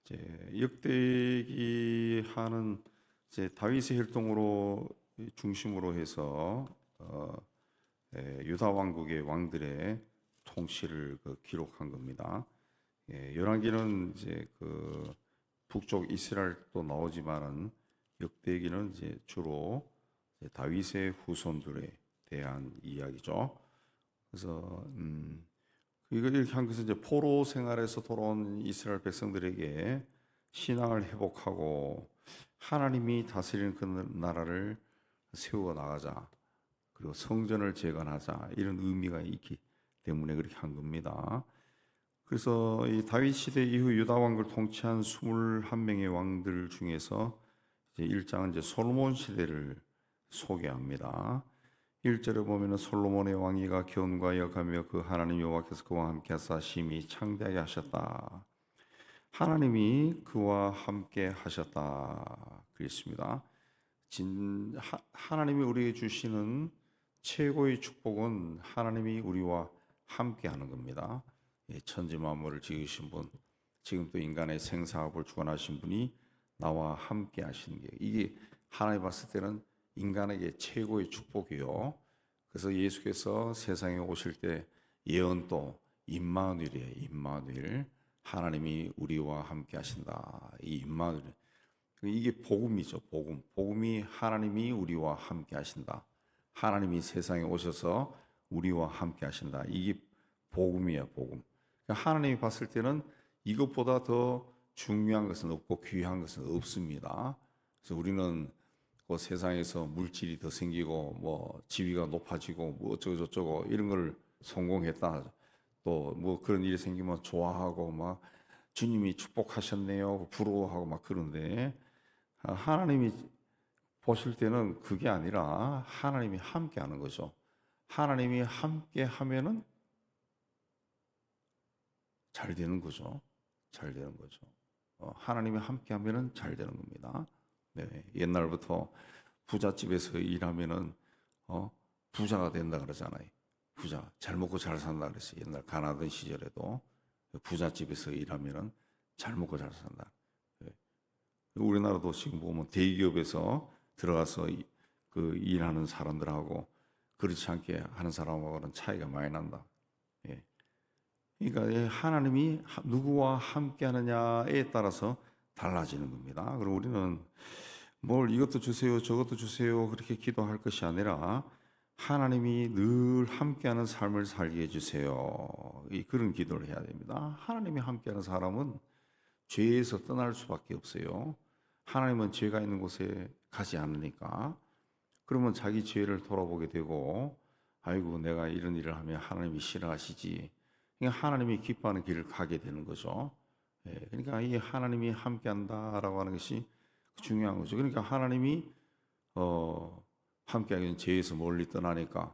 이제 역대기하는 이제 다윗의 혈통으로 중심으로 해서 유다 왕국의 왕들의 통치를 기록한 겁니다. 열왕기는 이제 북쪽 이스라엘도 나오지만은 역대기는 이제 주로 이제 다윗의 후손들에 대한 이야기죠. 그래서 이걸 이렇게 한 것은 이제 포로 생활에서 돌아온 이스라엘 백성들에게 신앙을 회복하고 하나님이 다스리는 그 나라를 세워 나가자, 그리고 성전을 재건하자, 이런 의미가 있기 때문에 그렇게 한 겁니다. 그래서 이 다윗 시대 이후 유다 왕국을 통치한 21명의 왕들 중에서 이제 1장은 이제 솔로몬 시대를 소개합니다. 1절에 보면은 솔로몬의 왕위가 견고하여 여가며 그 하나님 여호와께서 그와 함께 하사 심히 창대하게 하셨다. 하나님이 그와 함께 하셨다. 그랬습니다. 하나님이 우리에게 주시는 최고의 축복은 하나님이 우리와 함께 하는 겁니다. 천지 만물을 지으신 분, 지금 또 인간의 생사업을 주관하신 분이 나와 함께 하시는 게, 이게 하나님 봤을 때는 인간에게 최고의 축복이요. 그래서 예수께서 세상에 오실 때 예언도 임마누엘이에요. 임마누엘, 하나님이 우리와 함께 하신다. 이 임마누엘, 이게 복음이죠. 복음이 하나님이 우리와 함께 하신다. 하나님이 세상에 오셔서 우리와 함께 하신다. 이게 복음이에요. 복음. 그러니까 하나님이 봤을 때는 이것보다 더 중요한 것은 없고 귀한 것은 없습니다. 그래서 우리는 그 세상에서 물질이 더 생기고 뭐 지위가 높아지고 뭐 어쩌고 저쩌고 이런 걸 성공했다, 또 뭐 그런 일이 생기면 좋아하고 막 주님이 축복하셨네요 부러워하고 막 그런데, 하나님이 보실 때는 그게 아니라 하나님이 함께 하는 거죠. 하나님이 함께 하면은 잘 되는 거죠. 잘 되는 거죠. 하나님이 함께 하면은 잘 되는 겁니다. 네, 옛날부터 부잣집에서 일하면은 부자가 된다 그러잖아요. 부자, 잘 먹고 잘 산다 그랬어요. 옛날 가나던 시절에도 부잣집에서 일하면은 잘 먹고 잘 산다. 네. 우리나라도 지금 보면 대기업에서 들어가서 일하는 사람들하고 그렇지 않게 하는 사람하고는 차이가 많이 난다. 예. 그러니까 하나님이 누구와 함께 하느냐에 따라서 달라지는 겁니다. 그리고 우리는 뭘 이것도 주세요, 저것도 주세요 그렇게 기도할 것이 아니라 하나님이 늘 함께하는 삶을 살게 해주세요. 그런 기도를 해야 됩니다. 하나님이 함께하는 사람은 죄에서 떠날 수밖에 없어요. 하나님은 죄가 있는 곳에 가지 않으니까. 그러면 자기 죄를 돌아보게 되고, 아이고 내가 이런 일을 하면 하나님이 싫어하시지. 그러니까 하나님이 기뻐하는 길을 가게 되는 거죠. 그러니까 이 하나님이 함께한다라고 하는 것이 중요한 거죠. 그러니까 하나님이 함께하기는 죄에서 멀리 떠나니까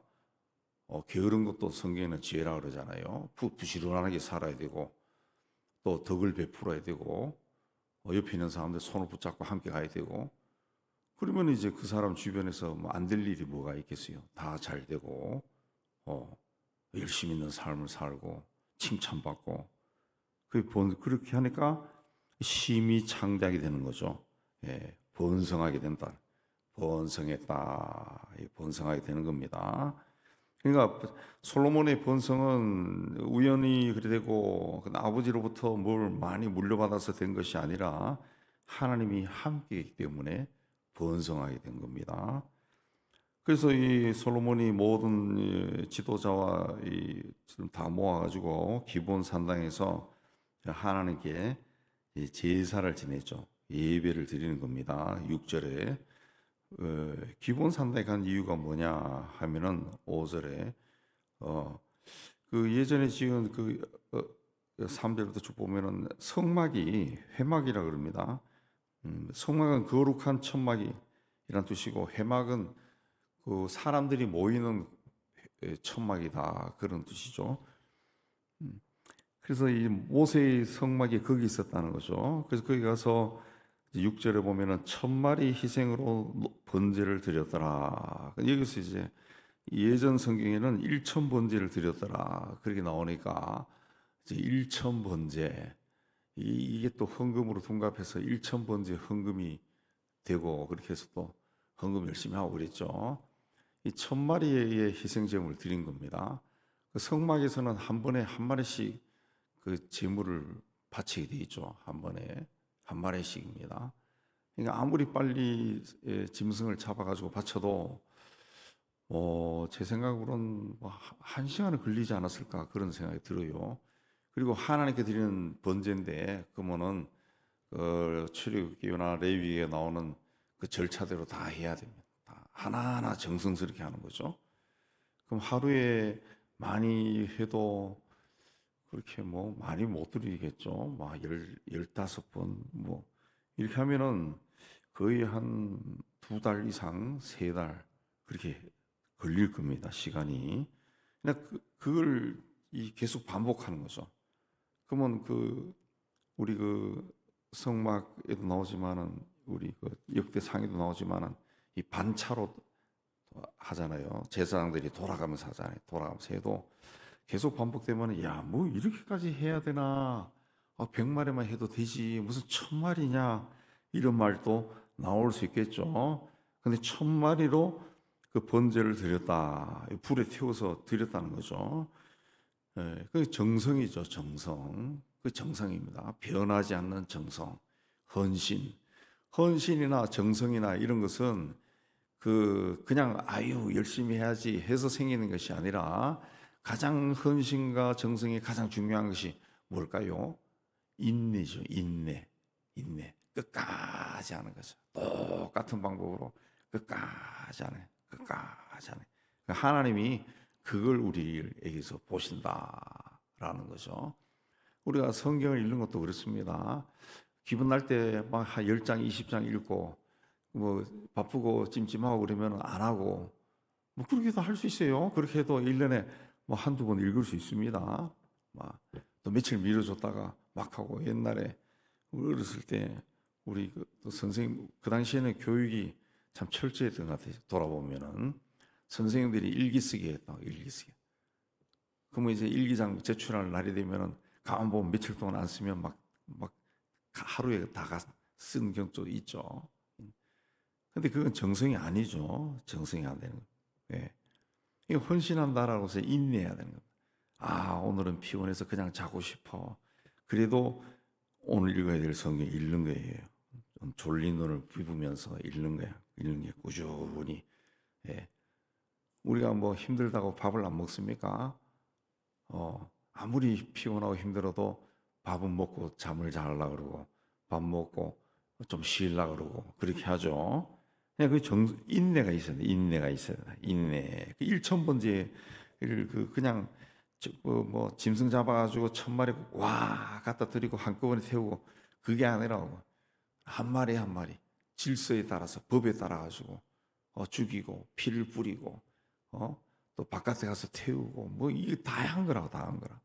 게으른 것도 성경에는 죄라 그러잖아요. 부지런하게 살아야 되고 또 덕을 베풀어야 되고 옆에 있는 사람들 손을 붙잡고 함께 가야 되고, 그러면 이제 그 사람 주변에서 뭐 안 될 일이 뭐가 있겠어요. 다 잘 되고 열심히 있는 삶을 살고 칭찬받고, 그렇게 하니까 심히 창대하게 되는 거죠. 번성하게 된다. 번성했다. 번성하게 되는 겁니다. 그러니까 솔로몬의 번성은 우연히 그래 되고 아버지로부터 뭘 많이 물려받아서 된 것이 아니라 하나님이 함께이기 때문에 번성하게 된 겁니다. 그래서 이 솔로몬이 모든 지도자와 다 모아가지고 기본 산당에서 하나님께 제사를 지내죠. 예배를 드리는 겁니다. 6절에 기본 산당에 간 이유가 뭐냐 하면은 5절에 예전에 지은 3절부터 쭉 보면은 성막이 회막이라 그럽니다. 성막은 거룩한 천막이란 뜻이고 회막은 그 사람들이 모이는 천막이다 그런 뜻이죠. 그래서 이 모세의 성막이 거기 있었다는 거죠. 그래서 거기 가서 6절에 보면은 1000마리 희생으로 번제를 드렸더라. 여기서 이제 예전 성경에는 1000번제를 드렸더라 그렇게 나오니까 이제 1000번제, 이게 또 헌금으로 둔갑해서 1,000번째 헌금이 되고 그렇게 해서 또 헌금 열심히 하고 그랬죠. 이 1,000마리의 희생제물을 드린 겁니다. 그 성막에서는 한 번에 한 마리씩 그 제물을 바치게 돼 있죠. 한 번에 한 마리씩입니다. 그러니까 아무리 빨리 짐승을 잡아가지고 바쳐도 제 생각으로는 한 시간은 걸리지 않았을까 그런 생각이 들어요. 그리고 하나님께 드리는 번제인데 그러면은 출애굽기나 레위기에 나오는 그 절차대로 다 해야 됩니다. 다 하나하나 정성스럽게 하는 거죠. 그럼 하루에 많이 해도 그렇게 뭐 많이 못 드리겠죠. 막 15번 뭐 이렇게 하면은 거의 한 2달 이상, 3달 그렇게 걸릴 겁니다. 시간이. 그냥 그걸 계속 반복하는 거죠. 그러면 우리 성막에도 나오지만은 우리 역대상에도 나오지만은 이 반차로 하잖아요. 제사장들이 돌아가면서 하잖아요. 돌아가면서 해도 계속 반복되면 뭐 이렇게까지 해야 되나? 100마리만 해도 되지. 무슨 1,000마리냐? 이런 말도 나올 수 있겠죠. 근데 1,000마리로 그 번제를 드렸다. 불에 태워서 드렸다는 거죠. 그 정성이죠, 정성. 그 정성입니다. 변하지 않는 정성, 헌신. 헌신이나 정성이나 이런 것은 그냥 열심히 해야지 해서 생기는 것이 아니라 가장 헌신과 정성이 가장 중요한 것이 뭘까요? 인내죠, 인내. 끝까지 하는 거죠. 똑같은 방법으로 끝까지 하는, 끝까지 하는. 하나님이 그걸 우리에게서 보신다라는 거죠. 우리가 성경을 읽는 것도 그렇습니다. 기분 날 때 막 10장, 20장 읽고 뭐 바쁘고 찜찜하고 그러면 안 하고 뭐 그렇게도 할 수 있어요. 그렇게 해도 1년에 뭐 한두 번 읽을 수 있습니다. 막 또 며칠 미뤄줬다가 막 하고 옛날에 어렸을 때 우리 또 선생님 그 당시에는 교육이 참 철저했던 것 같아요. 돌아보면은 선생님들이 일기 쓰기 했다. 일기 쓰기. 그러면 이제 일기장 제출할 날이 되면은 가만 보면 며칠 동안 안 쓰면 막 하루에 다 쓴 경우도 있죠. 근데 그건 정성이 아니죠. 정성이 안 되는 거예요. 예. 이거 헌신한다라고 해서 인내해야 되는 겁니다. 오늘은 피곤해서 그냥 자고 싶어. 그래도 오늘 읽어야 될 성경 읽는 거예요. 좀 졸린 눈을 비비면서 읽는 거야. 읽는 게 꾸준히. 예. 우리가 뭐 힘들다고 밥을 안 먹습니까? 아무리 피곤하고 힘들어도 밥은 먹고 잠을 자려고 그러고 밥 먹고 좀 쉬려고 그러고 그렇게 하죠. 그냥 인내가 있어야 돼. 인내가 있어야 돼. 인내. 1,000번째를 그냥 뭐 짐승 잡아가지고 1,000마리 와 갖다 드리고 한꺼번에 태우고 그게 아니라고 한 마리 한 마리 질서에 따라서 법에 따라 가지고 죽이고 피를 뿌리고 또 바깥에 가서 태우고 뭐 이게 다양한 거라고 다양한 거라.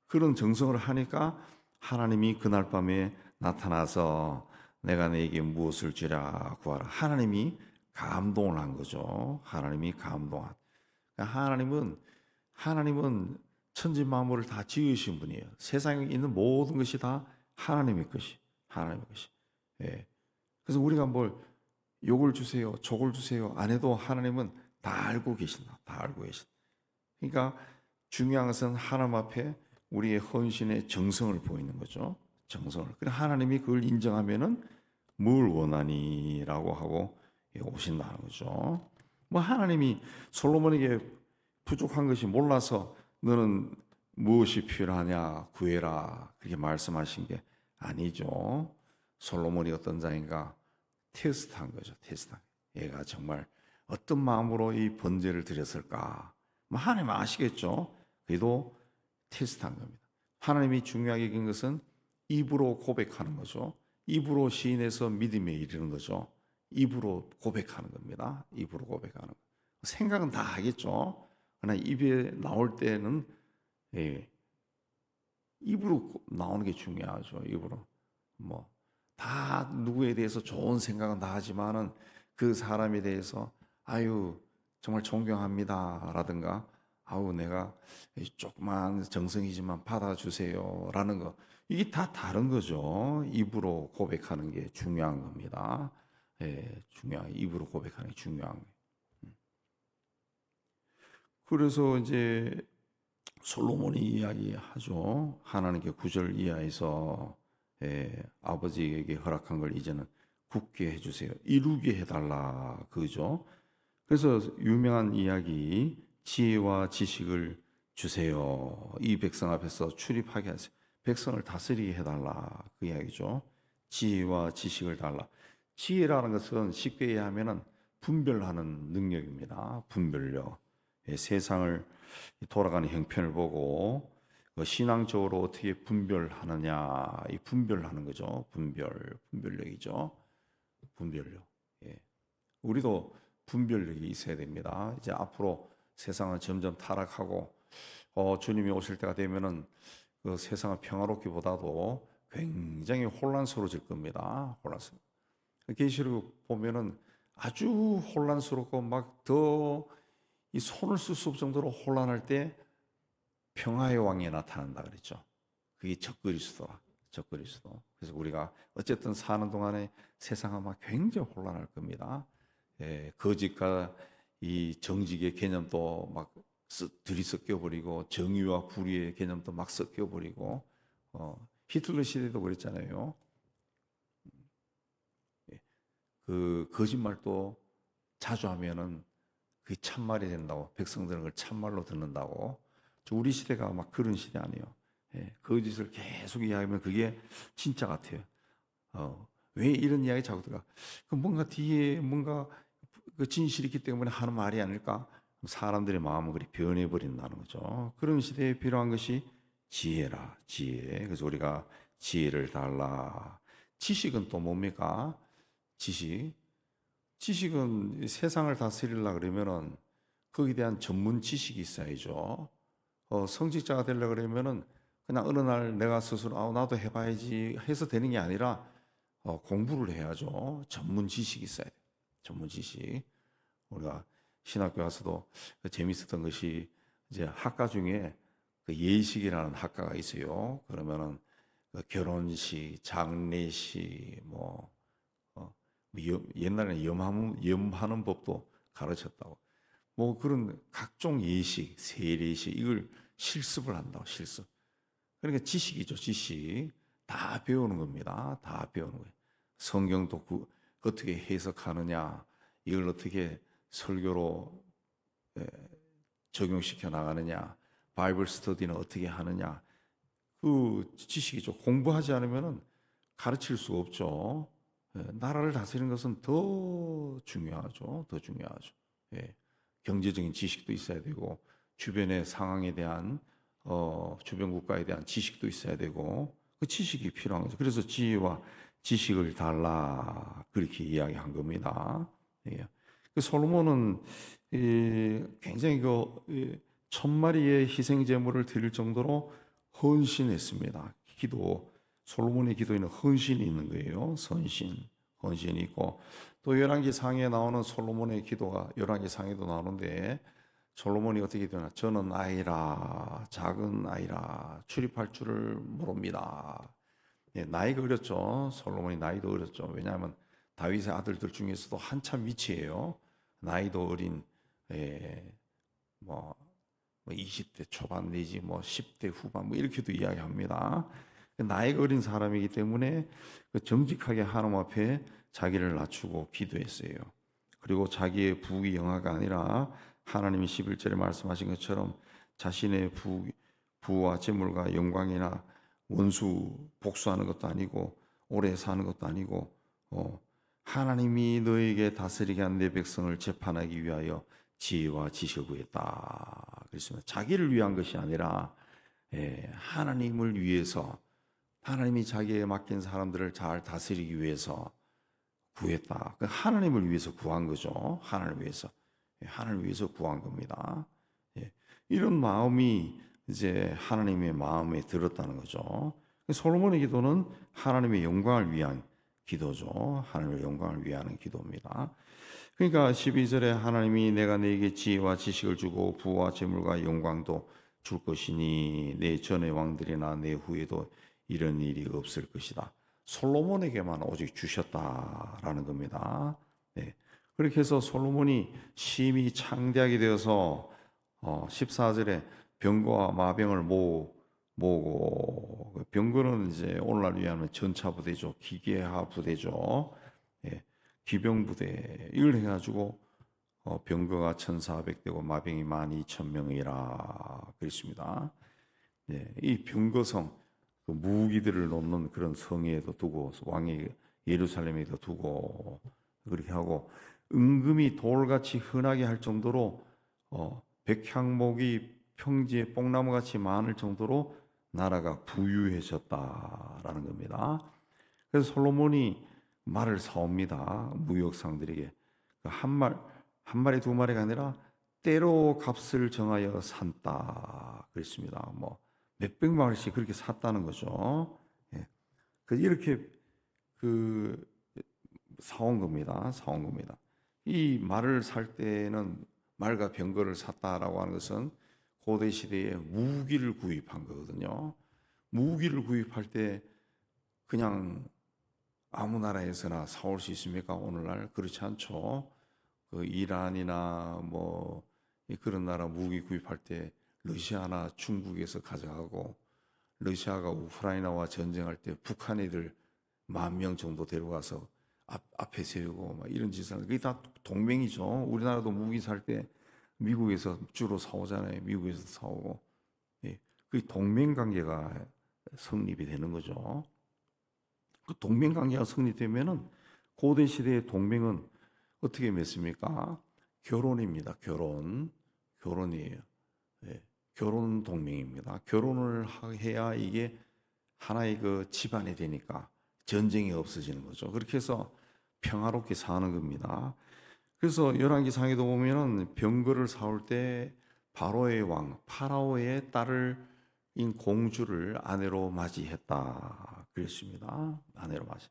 그런 정성을 하니까 하나님이 그날 밤에 나타나서 내가 너에게 무엇을 주랴 구하라. 하나님이 감동을 한 거죠. 하나님이 감동한. 그러니까 하나님은 천지 만물을 다 지으신 분이에요. 세상에 있는 모든 것이 다 하나님의 것이. 하나님의 것이. 예. 그래서 우리가 뭘 욕을 주세요, 족을 주세요 안 해도 하나님은 다 알고 계신다. 다 알고 계신다. 그러니까 중요한 것은 하나님 앞에 우리의 헌신의 정성을 보이는 거죠. 정성을. 그래 하나님이 그걸 인정하면은 뭘 원하니라고 하고 오신다는 거죠. 뭐 하나님이 솔로몬에게 부족한 것이 몰라서 너는 무엇이 필요하냐 구해라 그렇게 말씀하신 게 아니죠. 솔로몬이 어떤 자인가 테스트한 거죠. 테스트. 얘가 정말 어떤 마음으로 이 번제를 드렸을까? 뭐 하나님 아시겠죠. 그래도 테스트한 겁니다. 하나님이 중요하게 여긴 것은 입으로 고백하는 거죠. 입으로 시인해서 믿음에 이르는 거죠. 입으로 고백하는 겁니다. 입으로 고백하는 거. 생각은 다 하겠죠. 그러나 입에 나올 때는 입으로 나오는 게 중요하죠. 입으로 뭐 다 누구에 대해서 좋은 생각은 다 하지만은 그 사람에 대해서 정말 존경합니다라든가 아우 내가 조그만 정성이지만 받아주세요라는 거, 이게 다 다른 거죠. 입으로 고백하는 게 중요한 겁니다. 예, 입으로 고백하는 게 중요한 거예요. 그래서 이제 솔로몬이 이야기하죠. 하나님께 구절 이하에서 아버지에게 허락한 걸 이제는 굳게 해주세요. 이루게 해달라 그죠. 그래서 유명한 이야기, 지혜와 지식을 주세요. 이 백성 앞에서 출입하게 하세요. 백성을 다스리게 해달라 그 이야기죠. 지혜와 지식을 달라. 지혜라는 것은 쉽게 이해하면 분별하는 능력입니다. 분별력. 세상을 돌아가는 형편을 보고 신앙적으로 어떻게 분별하느냐, 이 분별하는 거죠. 분별력이죠. 분별력. 예. 우리도 분별력이 있어야 됩니다. 이제 앞으로 세상은 점점 타락하고 주님이 오실 때가 되면은 그 세상은 평화롭기보다도 굉장히 혼란스러워질 겁니다. 혼란스러워. 계시록 보면은 아주 혼란스럽고 막 더 이 손을 쓸 수 없을 정도로 혼란할 때 평화의 왕이 나타난다 그랬죠. 그게 적그리스도라. 적그리스도. 그래서 우리가 어쨌든 사는 동안에 세상은 막 굉장히 혼란할 겁니다. 거짓과 이 정직의 개념도 막 들이섞여 버리고 정의와 불의의 개념도 막 섞여 버리고 히틀러 시대도 그랬잖아요. 그 거짓말도 자주 하면은 그게 참말이 된다고, 백성들은 그걸 참말로 듣는다고. 우리 시대가 막 그런 시대 아니에요. 거짓을 계속 이야기하면 그게 진짜 같아요. 왜 이런 이야기 자꾸 들어가? 그 뭔가 뒤에 뭔가 그 진실이 있기 때문에 하는 말이 아닐까? 사람들의 마음은 그리 변해버린다는 거죠. 그런 시대에 필요한 것이 지혜라, 지혜. 그래서 우리가 지혜를 달라. 지식은 또 뭡니까? 지식은 세상을 다스리려 그러면은 거기에 대한 전문 지식이 있어야죠. 성직자가 되려 그러면은 그냥 어느 날 내가 스스로 나도 해봐야지 해서 되는 게 아니라 공부를 해야죠. 전문 지식이 있어야 돼요. 전문 지식. 우리가 신학교 가서도 재밌었던 것이 이제 학과 중에 그 예식이라는 학과가 있어요. 그러면은 그 결혼식, 장례식, 옛날에는 염하는 법도 가르쳤다고. 뭐 그런 각종 예식, 세례식 이걸 실습을 한다고, 실습. 그러니까 지식이죠, 지식. 다 배우는 겁니다. 다 배우는 거예요. 성경도 어떻게 해석하느냐, 이걸 어떻게 설교로 적용시켜 나가느냐, 바이블 스터디는 어떻게 하느냐, 그 지식이죠. 공부하지 않으면 가르칠 수 없죠. 나라를 다스리는 것은 더 중요하죠. 더 중요하죠. 경제적인 지식도 있어야 되고, 주변의 상황에 대한 주변 국가에 대한 지식도 있어야 되고, 그 지식이 필요한 거죠. 그래서 지혜와 지식을 달라 그렇게 이야기한 겁니다. 그 솔로몬은 굉장히 그 1000마리의 희생 제물을 드릴 정도로 헌신했습니다. 솔로몬의 기도에는 헌신이 있는 거예요. 헌신이 있고, 또 열왕기 상에 나오는 솔로몬의 기도가 열왕기 상에도 나오는데, 솔로몬이 어떻게 되나? 저는 아이라, 작은 아이라, 출입할 줄을 모릅니다. 나이가 어렸죠. 솔로몬이 나이도 어렸죠. 왜냐하면 다윗의 아들들 중에서도 한참 위치예요. 나이도 어린, 뭐 20대 초반 내지 10대 후반 이렇게도 이야기합니다. 나이가 어린 사람이기 때문에 정직하게 하나님 앞에 자기를 낮추고 기도했어요. 그리고 자기의 부귀 영화가 아니라 하나님이 11절에 말씀하신 것처럼 자신의 부와 재물과 영광이나 원수 복수하는 것도 아니고 오래 사는 것도 아니고 하나님이 너에게 다스리게 한 내 백성을 재판하기 위하여 지혜와 지식을 구했다. 그렇습니다. 자기를 위한 것이 아니라 하나님을 위해서, 하나님이 자기에게 맡긴 사람들을 잘 다스리기 위해서 구했다. 하나님을 위해서 구한 거죠. 하나님을 위해서 구한 겁니다. 이런 마음이 이제 하나님의 마음에 들었다는 거죠. 솔로몬의 기도는 하나님의 영광을 위한 기도죠. 하나님의 영광을 위하는 기도입니다. 그러니까 12절에 하나님이 내가 네게 지혜와 지식을 주고 부와 재물과 영광도 줄 것이니 내 전의 왕들이나 내 후에도 이런 일이 없을 것이다. 솔로몬에게만 오직 주셨다라는 겁니다. 네. 그렇게 해서 솔로몬이 심히 창대하게 되어서 14절에 병거와 마병을 모으고 병거는 이제 오늘날 위하면 전차 부대죠. 기계화 부대죠. 예. 기병 부대 이걸 해가지고 병거가 1,400대고 마병이 12,000명이라 그랬습니다. 예, 이 병거성 그 무기들을 놓는 그런 성에도 두고 왕이 예루살렘에도 두고 그렇게 하고 은금이 돌같이 흔하게 할 정도로 백향목이 평지에 뽕나무같이 많을 정도로 나라가 부유해졌다라는 겁니다. 그래서 솔로몬이 말을 사옵니다. 무역상들에게 한 마리 두 마리가 아니라 때로 값을 정하여 산다 그랬습니다. 뭐 몇백 마리씩 그렇게 샀다는 거죠. 예. 이렇게 그 사온 겁니다. 사온 겁니다. 이 말을 살 때는 말과 병거를 샀다라고 하는 것은 고대 시대에 무기를 구입한 거거든요. 무기를 구입할 때 그냥 아무 나라에서나 사올 수 있습니까? 오늘날 그렇지 않죠. 그 이란이나 뭐 그런 나라 무기 구입할 때 러시아나 중국에서 가져가고 러시아가 우크라이나와 전쟁할 때 북한 애들 10,000명 정도 데려가서 앞에 세우고 막 이런 짓을 하는 그게 다 동맹이죠. 우리나라도 무기 살 때 미국에서 주로 사오잖아요. 미국에서 사오고 예, 그 동맹 관계가 성립이 되는 거죠. 그 동맹 관계가 성립되면은 고대 시대의 동맹은 어떻게 맺습니까? 결혼입니다. 결혼이에요. 예, 결혼 동맹입니다. 결혼을 해야 이게 하나의 그 집안이 되니까 전쟁이 없어지는 거죠. 그렇게 해서 평화롭게 사는 겁니다. 그래서 열왕기상에도 보면은 병거를 사올 때 바로의 왕 파라오의 딸인 공주를 아내로 맞이했다 그랬습니다. 아내로 맞이.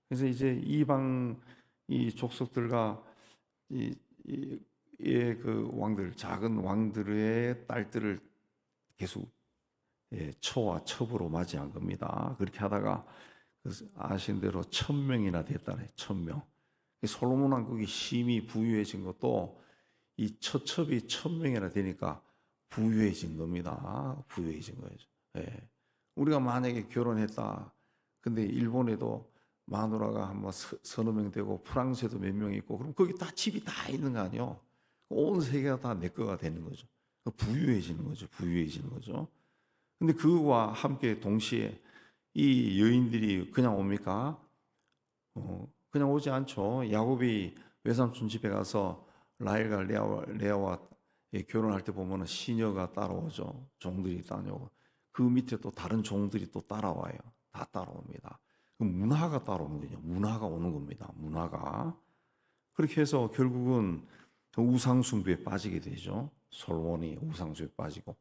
그래서 이제 이방 이 족속들과 그 왕들 작은 왕들의 딸들을 계속 처와 첩으로 맞이한 겁니다. 그렇게 하다가 아신 대로 1,000명이나 됐다네. 1,000명. 솔로몬 왕국이 심히 부유해진 것도 이 처첩이 1,000명이나 되니까 부유해진 겁니다. 부유해진 거죠. 예. 우리가 만약에 결혼했다. 근데 일본에도 마누라가 한 서너 명 되고 프랑스에도 몇 명 있고 그럼 거기 다 집이 다 있는 거 아니요? 온 세계가 다 내 거가 되는 거죠. 부유해지는 거죠. 부유해지는 거죠. 근데 그와 함께 동시에 이 여인들이 그냥 옵니까? 그냥 오지 않죠. 야곱이 외삼촌 집에 가서 라헬과 레아와 결혼할 때 보면은 시녀가 따라오죠. 종들이 따라오고 그 밑에 또 다른 종들이 또 따라와요. 다 따라옵니다. 문화가 따라오는 거죠. 문화가 오는 겁니다. 문화가 그렇게 해서 결국은 우상 숭배에 빠지게 되죠. 솔로몬이 우상 숭배에 빠지고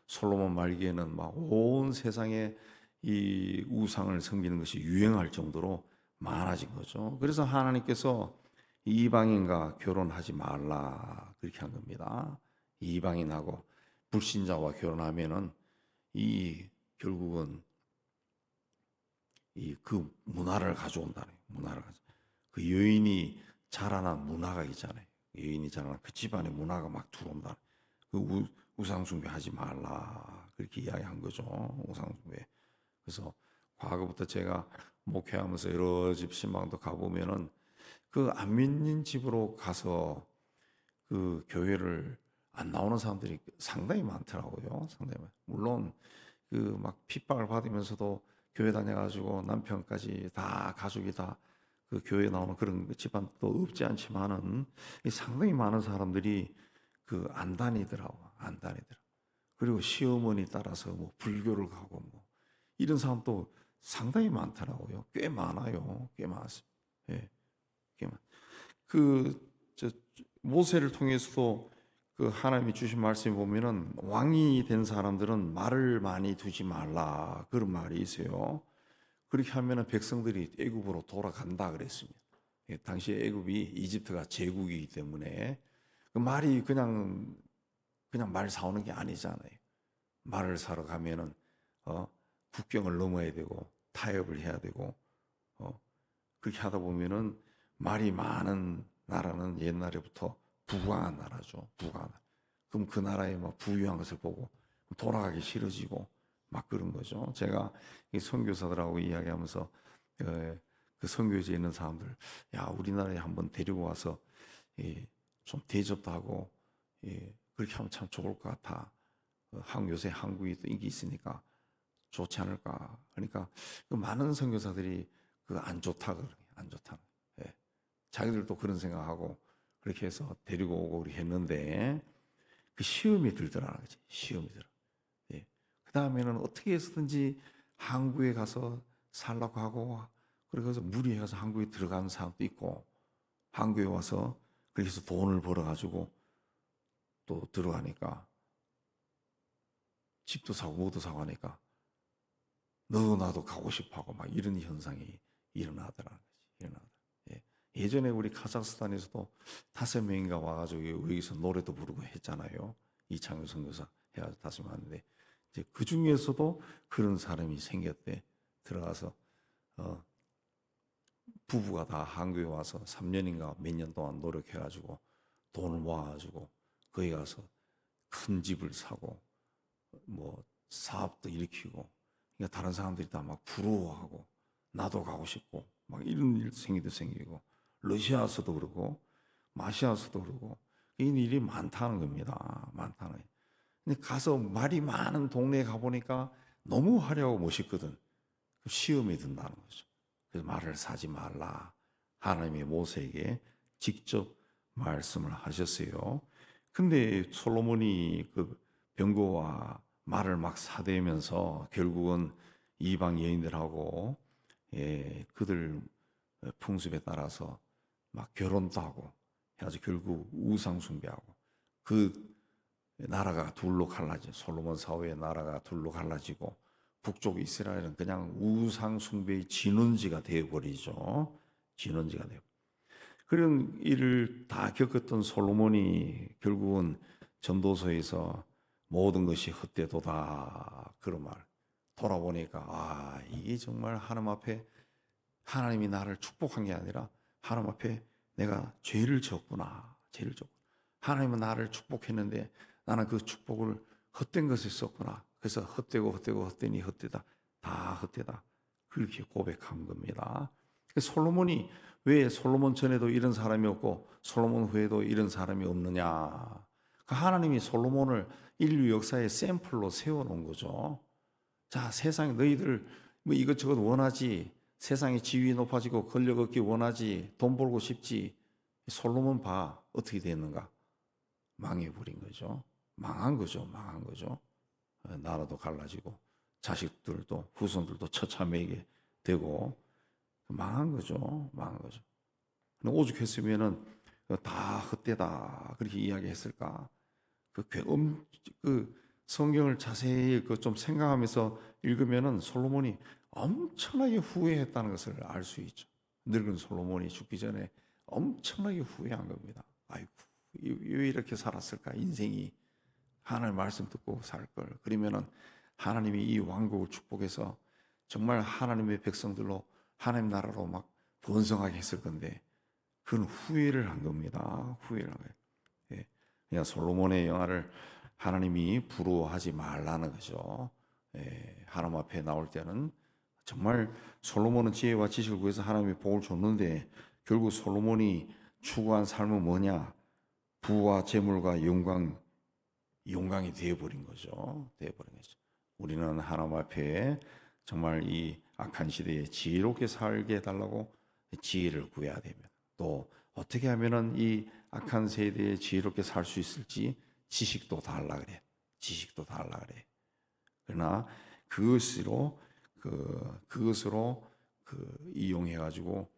솔로몬 말기에는 막 온 세상에 이 우상을 섬기는 것이 유행할 정도로 많아진 거죠. 그래서 하나님께서 이방인과 결혼하지 말라 그렇게 한 겁니다. 이방인하고 불신자와 결혼하면은 이 결국은 이 그 문화를 가져온다는 문화를 가져. 그 여인이 자라난 문화가 있잖아요. 여인이 자라난 그 집안의 문화가 막 들어온다. 그 우상숭배 하지 말라 그렇게 이야기한 거죠. 우상숭배. 그래서 과거부터 제가 목회하면서 여러 집 신방도 가보면은 그 안 믿는 집으로 가서 그 교회를 안 나오는 사람들이 상당히 많더라고요. 상당히 물론 그 막 핍박을 받으면서도 교회 다녀가지고 남편까지 다 가족이 다 그 교회 나오는 그런 집안도 없지 않지만은 상당히 많은 사람들이 그 안 다니더라고. 안 다니더라. 그리고 시어머니 따라서 뭐 불교를 가고 뭐 이런 사람도 상당히 많더라고요. 꽤 많아요. 꽤 많습니다. 예. 꽤 많. 저 모세를 통해서도 그 하나님이 주신 말씀에 보면은 왕이 된 사람들은 말을 많이 두지 말라 그런 말이 있어요. 그렇게 하면은 백성들이 애굽으로 돌아간다 그랬습니다. 당시 애굽이 이집트가 제국이기 때문에 그 말이 그냥 말 사오는 게 아니잖아요. 말을 사러 가면은 국경을 넘어야 되고 타협을 해야 되고 그렇게 하다 보면은 말이 많은 나라는 옛날에부터 부강한 나라죠. 부강한 나라. 그럼 그 나라에 막 부유한 것을 보고 돌아가기 싫어지고 막 그런 거죠. 제가 이 선교사들하고 이야기하면서 그 선교지에 있는 사람들, 야 우리나라에 한번 데리고 와서 좀 대접도 하고 그렇게 하면 참 좋을 것 같아. 요새 한국이 또 인기 있으니까 좋지 않을까. 그러니까 그 많은 선교사들이 그 안 좋다 그러게 안 좋다. 예. 자기들도 그런 생각하고 그렇게 해서 데리고 오고 그렇게 했는데 그 시험이 들더라 그지. 시험이 들어. 예. 그 다음에는 어떻게 해서든지 한국에 가서 살라고 하고 그래서 무리해서 한국에 들어가는 사람도 있고 한국에 와서 그래서 돈을 벌어가지고 또 들어가니까 집도 사고 뭐도 사고 하니까 너도 나도 가고 싶어하고 막 이런 현상이 일어나더라는 거지. 예. 예전에 우리 카자흐스탄에서도 5명인가 와가지고 여기서 노래도 부르고 했잖아요. 이창규 선교사 해가지고 5명 왔는데 이제 그 중에서도 그런 사람이 생겼대. 들어가서 부부가 다 한국에 와서 3년인가 몇 년 동안 노력해가지고 돈을 모아가지고 거기 가서 큰 집을 사고 뭐 사업도 일으키고 그러니까 다른 사람들이 다 막 부러워하고 나도 가고 싶고 막 이런 일도 생기고 러시아에서도 그러고 마시아에서도 그러고 이런 일이 많다는 겁니다. 많다는 거예요. 근데 가서 말이 많은 동네에 가보니까 너무 화려하고 멋있거든. 시험이 든다는 거죠. 그래서 말을 사지 말라. 하나님이 모세에게 직접 말씀을 하셨어요. 근데 솔로몬이 그 병거와 말을 막 사대면서 결국은 이방 여인들하고 그들 풍습에 따라서 막 결혼도 하고 해가지고 결국 우상 숭배하고 그 나라가 둘로 갈라져 솔로몬 사후의 나라가 둘로 갈라지고 북쪽 이스라엘은 그냥 우상 숭배의 진원지가 되어버리죠. 진원지가 되고 그런 일을 다 겪었던 솔로몬이 결국은 전도서에서 모든 것이 헛되도다 그런 말 돌아보니까 이게 정말 하나님 앞에 하나님이 나를 축복한 게 아니라 하나님 앞에 내가 죄를 졌구나. 죄를 졌구나. 하나님은 나를 축복했는데 나는 그 축복을 헛된 것에 썼구나. 그래서 헛되니 헛되다. 다 헛되다. 그렇게 고백한 겁니다. 솔로몬이 왜 솔로몬 전에도 이런 사람이 없고 솔로몬 후에도 이런 사람이 없느냐. 하나님이 솔로몬을 인류 역사의 샘플로 세워놓은 거죠. 자, 세상에 너희들 뭐 이것저것 원하지. 세상에 지위 높아지고 권력 얻기 원하지. 돈 벌고 싶지. 솔로몬 봐. 어떻게 됐는가. 망해버린 거죠. 망한 거죠. 나라도 갈라지고 자식들도 후손들도 처참하게 되고 망한 거죠. 오죽했으면은 다 헛되다 그렇게 이야기했을까? 그 성경을 자세히 좀 생각하면서 읽으면은 솔로몬이 엄청나게 후회했다는 것을 알 수 있죠. 늙은 솔로몬이 죽기 전에 엄청나게 후회한 겁니다. 아이고, 왜 이렇게 살았을까? 인생이 하나님 말씀 듣고 살 걸. 그러면은 하나님이 이 왕국을 축복해서 정말 하나님의 백성들로 하나님 나라로 막 번성하게 했을 건데 그건 후회를 한 겁니다. 후회를 한 거예요. 예. 그냥 솔로몬의 영화를 하나님이 부러워하지 말라는 거죠. 하나님 앞에 나올 때는 정말 솔로몬은 지혜와 지식을 구해서 하나님이 복을 줬는데 결국 솔로몬이 추구한 삶은 뭐냐? 부와 재물과 영광이 되어버린 거죠. 우리는 하나님 앞에 정말 이 악한 시대에 지혜롭게 살게 해달라고 지혜를 구해야 됩니다. 또 어떻게 하면은 이 악한 세대에 지혜롭게 살 수 있을지 지식도 달라 그래. 그러나 그것으로 이용해 가지고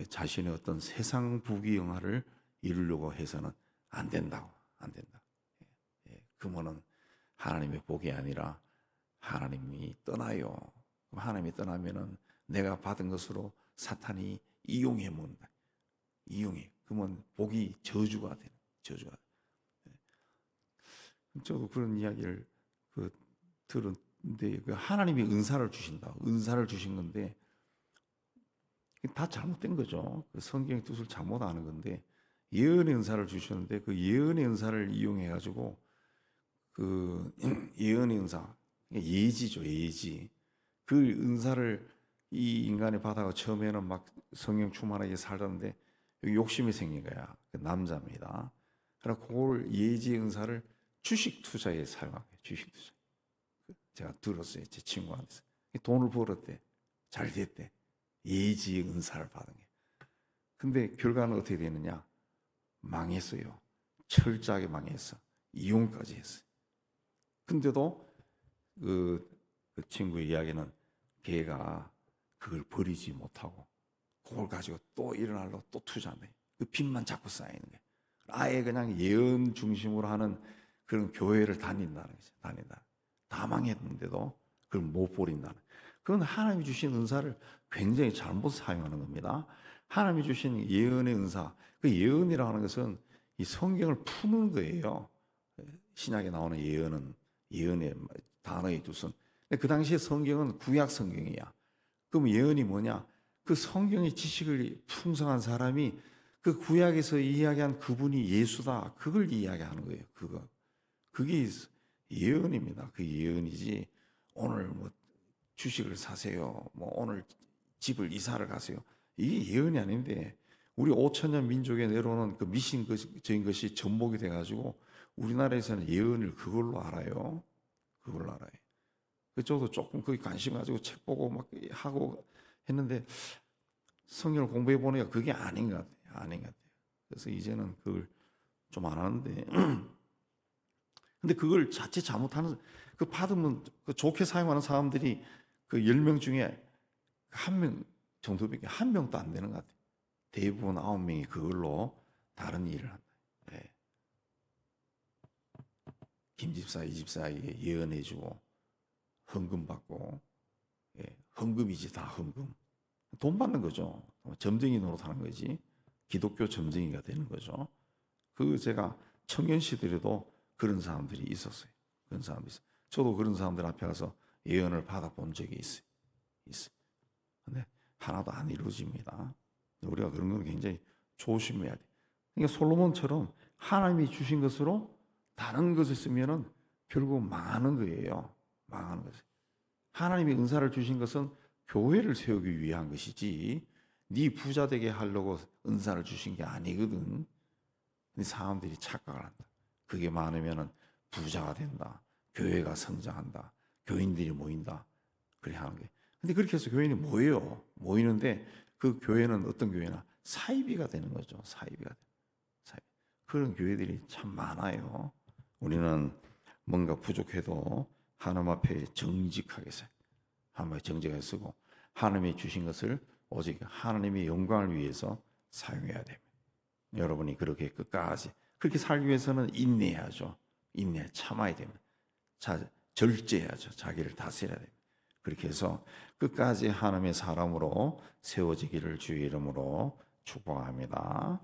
자신의 어떤 세상 부귀영화를 이루려고 해서는 안 된다. 그러면은 하나님의 복이 아니라 하나님이 떠나요. 하나님이 떠나면은 내가 받은 것으로 사탄이 이용해 먹는다. 이용해. 그러면 복이 저주가 되는, 저주가. 저도 그런 이야기를 들었는데, 하나님이 은사를 주신다. 은사를 주신 건데 다 잘못된 거죠. 성경의 뜻을 잘못 아는 건데, 예언의 은사를 주셨는데 그 예언의 은사를 이용해 가지고 예언의 은사, 예지죠, 예지. 그 은사를 이 인간이 받아가 처음에는 막 성령 충만하게 살았는데 욕심이 생긴 거야. 그 남자입니다. 그래서 그걸 예지의 은사를 주식 투자에 사용하게. 주식 투자. 제가 들었어요. 제 친구한테서. 돈을 벌었대. 잘 됐대. 예지의 은사를 받은 게. 근데 결과는 어떻게 되느냐? 망했어요. 철저하게 망했어. 이용까지 했어요. 근데도 그 친구의 이야기는 걔가 그걸 버리지 못하고 그걸 가지고 또 일어나려고 또 투자한다. 그 빚만 자꾸 쌓이는 거예요. 아예 그냥 예언 중심으로 하는 그런 교회를 다닌다는 거죠. 다닌다. 다 망했는데도 그걸 못 버린다는. 그건 하나님이 주신 은사를 굉장히 잘못 사용하는 겁니다. 하나님이 주신 예언의 은사, 그 예언이라고 하는 것은 이 성경을 푸는 거예요. 신약에 나오는 예언은 예언의 단어의 뜻은. 그 당시에 성경은 구약 성경이야. 그럼 예언이 뭐냐? 그 성경의 지식을 풍성한 사람이 그 구약에서 이야기한 그분이 예수다. 그걸 이야기하는 거예요. 그게 예언입니다. 그 예언이지. 오늘 뭐 주식을 사세요. 뭐 오늘 집을 이사를 가세요. 이게 예언이 아닌데 우리 5천년 민족에 내려오는 그 미신적인 것이 접목이 돼가지고 우리나라에서는 예언을 그걸로 알아요. 그걸로 알아요. 저도 조금 거기 관심 가지고 책 보고 막 하고 했는데 성경을 공부해 보니까 그게 아닌 것 같아요. 아닌 것 같아요. 그래서 이제는 그걸 좀 안 하는데 근데 그걸 자칫 잘못하는 그 받으면 그 좋게 사용하는 사람들이 그 10명 중에 1명 정도밖에 1명도 안 되는 것 같아요. 대부분 9명이 그걸로 다른 일을 한다. 예. 김 집사, 이 집사에게 예언해주고 헌금 받고, 예. 헌금이지 다 헌금. 돈 받는 거죠. 점쟁이 노릇하는 거지. 기독교 점쟁이가 되는 거죠. 제가 청년 시절에도 그런 사람들이 있었어요. 그런 사람들이 있어요. 저도 그런 사람들 앞에 가서 예언을 받아본 적이 있어요. 근데 하나도 안 이루어집니다. 우리가 그런 건 굉장히 조심해야 돼. 그러니까 솔로몬처럼 하나님이 주신 것으로 다른 것을 쓰면은 결국 망하는 거예요. 망하는 거죠. 하나님이 은사를 주신 것은 교회를 세우기 위한 것이지 네 부자 되게 하려고 은사를 주신 게 아니거든. 근데 사람들이 착각을 한다. 그게 많으면은 부자가 된다. 교회가 성장한다. 교인들이 모인다. 그렇게 하는 게. 근데 그렇게 해서 교인이 모여요. 모이는데 그 교회는 어떤 교회나 사이비가 되는 거죠. 사이비가 되는. 사이비. 그런 교회들이 참 많아요. 우리는 뭔가 부족해도 하나님 앞에 정직하게 서 하나님 앞에 정직하게 쓰고 하나님이 주신 것을 오직 하나님의 영광을 위해서 사용해야 됩니다. 여러분이 그렇게 끝까지 그렇게 살기 위해서는 인내해야죠. 인내 참아야 됩니다. 절제해야죠. 자기를 다스려야 됩니다. 그렇게 해서 끝까지 하나님의 사람으로 세워지기를 주의 이름으로 축복합니다.